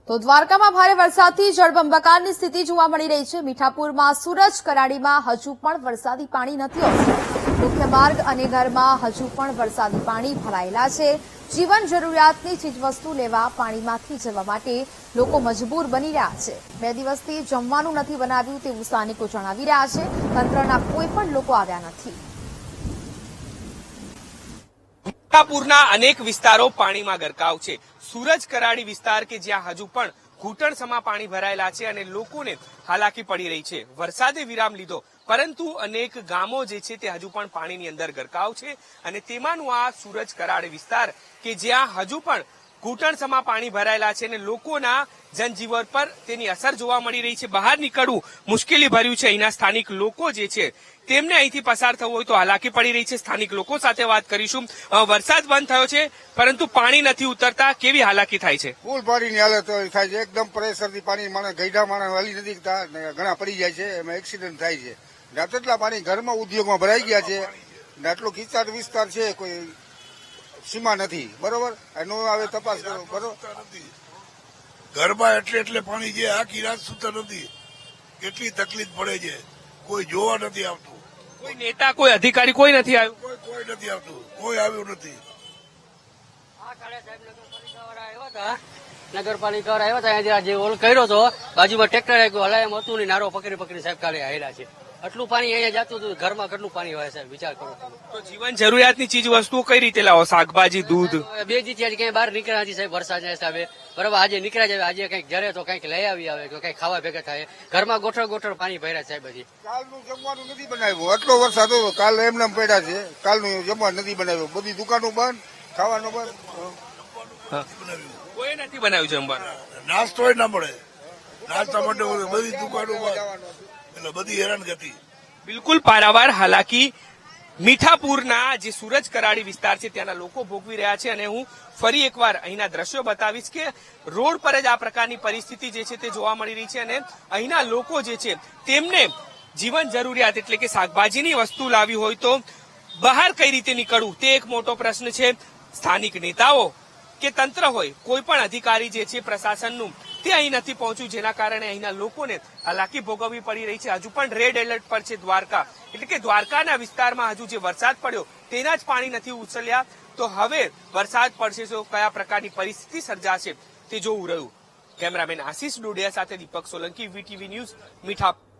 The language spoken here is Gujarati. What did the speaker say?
તો દ્વારકામાં ભારે વરસાદથી જળબંબાકારની સ્થિતિ જોવા મળી રહી છે। મીઠાપુરમાં સૂરજ કરાડીમાં હજુ પણ વરસાદી પાણી નથી ઓસર્યું। મુખ્ય માર્ગ અને ઘરમાં હજુ પણ વરસાદી પાણી ભરાયેલા છે। જીવન જરૂરિયાતની ચીજવસ્તુ લેવા પાણીમાંથી જવા માટે લોકો મજબૂર બની રહ્યા છે। 2 દિવસથી જમવાનું નથી બનાવ્યું તેવું સ્થાનિકો જણાવી રહ્યા છે। તંત્રના કોઈ પણ લોકો આવ્યા નથી। મીઠાપુરના અનેક વિસ્તારો પાણીમાં ગરકાવ છે। સૂરજ કરાડી વિસ્તાર કે જ્યાં હજુ પણ ઘૂંટણસમા પાણી ભરાયેલા છે અને લોકોને હાલાકી પડી રહી છે। વરસાદે વિરામ લીધો પરંતુ અનેક ગામો જે છે તે હજુ પણ પાણીની અંદર ગરકાવ છે અને તેમાંનું આ સૂરજ કરાડ વિસ્તાર કે જ્યાં હજુ પણ ઘૂંટણસમા પાણી ભરાયેલા છે અને લોકોના જનજીવન પર તેની અસર જોવા મળી રહી છે। બહાર નીકળવું મુશ્કેલી ભર્યું છે। અહીંના સ્થાનિક લોકો જે છે તેમને અહીંથી પસાર થવું હોય તો હાલાકી પડી રહી છે। સ્થાનિક લોકો સાથે વાત કરીશું। વરસાદ બંધ થયો છે પરંતુ પાણી નથી ઉતરતા, કેવી હાલાકી થાય છે? ફૂલ પાણીની હાલત થાય છે, એકદમ પ્રેશરથી પાણી માણસ ગઈઢા માણસ હલી નથી ઘણા પડી જાય છે, એમાં એક્સિડન્ટ થાય છે। આટલા પાણી ઘરમાં ઉદ્યોગમાં ભરાઈ ગયા છે, આટલો ખીચાટ વિસ્તાર છે, કોઈ સીમા નથી, બરોબર? એનો હવે તપાસ કરો, બરોબર? ઘરમાં એટલે પાણી છે, આખી રાત સુતા નથી, કેટલી તકલીફ પડે છે, કોઈ જોવા નથી આવતું, કોઈ નેતા કોઈ અધિકારી કોઈ નથી આવ્યું, કોઈ નથી આવતું, કોઈ આવ્યું નથી। નગરપાલિકા આવ્યા હતા, જે ઓલ કર્યો હતો બાજુમાં ટ્રેક્ટર આવ્યું, હલાય એમ હતું ને, નારો પકડી સાહેબ કાલે આવેલા છે। આટલું પાણી અહીંયા જતું હતું, ઘરમાં કેટલું પાણી હોય સાહેબ, વિચાર કરો। તો જીવન જરૂરિયાતની ચીજ વસ્તુઓ કઈ રીતે લાવો? શાકભાજી, દૂધ? 2 દી થી કઈ બહાર નીકળ્યા નથી સાહેબ, વરસાદ હિસાબે, બરાબર? આજે નીકળ્યા જાય, આજે કઈક જરે તો કઈક લઈ આવી આવે, કઈક ખાવા ભેગા થાય, ઘરમાં ગોઠળ પાણી ભર્યા સાહેબ। હજી કાલનું જમવાનું નથી બનાવ્યું, આટલો વરસાદ હતો, કાલ એમને પડ્યા છે, કાલનું જમવાનું નથી બનાવ્યું, બધી દુકાનો બંધ, ખાવાનું બંધ, કોઈ નથી બનાવ્યું જમવાનું, નાસ્તો ના મળે, નાસ્તા માટે બધી દુકાનો એટલે બધી હેરાનગતિ। બિલકુલ પારાવાર હાલાકી મીઠાપુરના જે સૂરજ કરાડી વિસ્તાર છે ત્યાંના લોકો ભોગવી રહ્યા છે અને હું ફરી એકવાર અહીંના દ્રશ્યો બતાવીશ કે રોડ પર જ આ પ્રકારની પરિસ્થિતિ જે છે તે જોવા મળી રહી છે અને અહીંના લોકો જે છે તેમને જીવન જરૂરિયાત એટલે કે શાકભાજીની વસ્તુ લાવી હોય તો બહાર કઈ રીતે નીકળવું તે એક મોટો પ્રશ્ન છે। સ્થાનિક નેતાઓ કે તંત્ર હોય, કોઈ પણ અધિકારી જે છે પ્રશાસનનું તે અહીં નથી પહોંચ્યું, જેના કારણે અહીંના લોકોને હાલાકી ભોગવવી પડી રહી છે। હજુ પણ રેડ એલર્ટ પર છે દ્વારકા, એટલે કે દ્વારકાના વિસ્તારમાં હજુ જે વરસાદ પડ્યો તેના જ પાણી નથી ઉછળ્યા। તો હવે વરસાદ પડશે તો કયા પ્રકારની પરિસ્થિતિ સર્જાશે તે જોવું રહ્યું। કેમેરામેન આશીષ ડોડિયા સાથે દીપક સોલંકી, વીટીવી ન્યૂઝ, મીઠાપુર।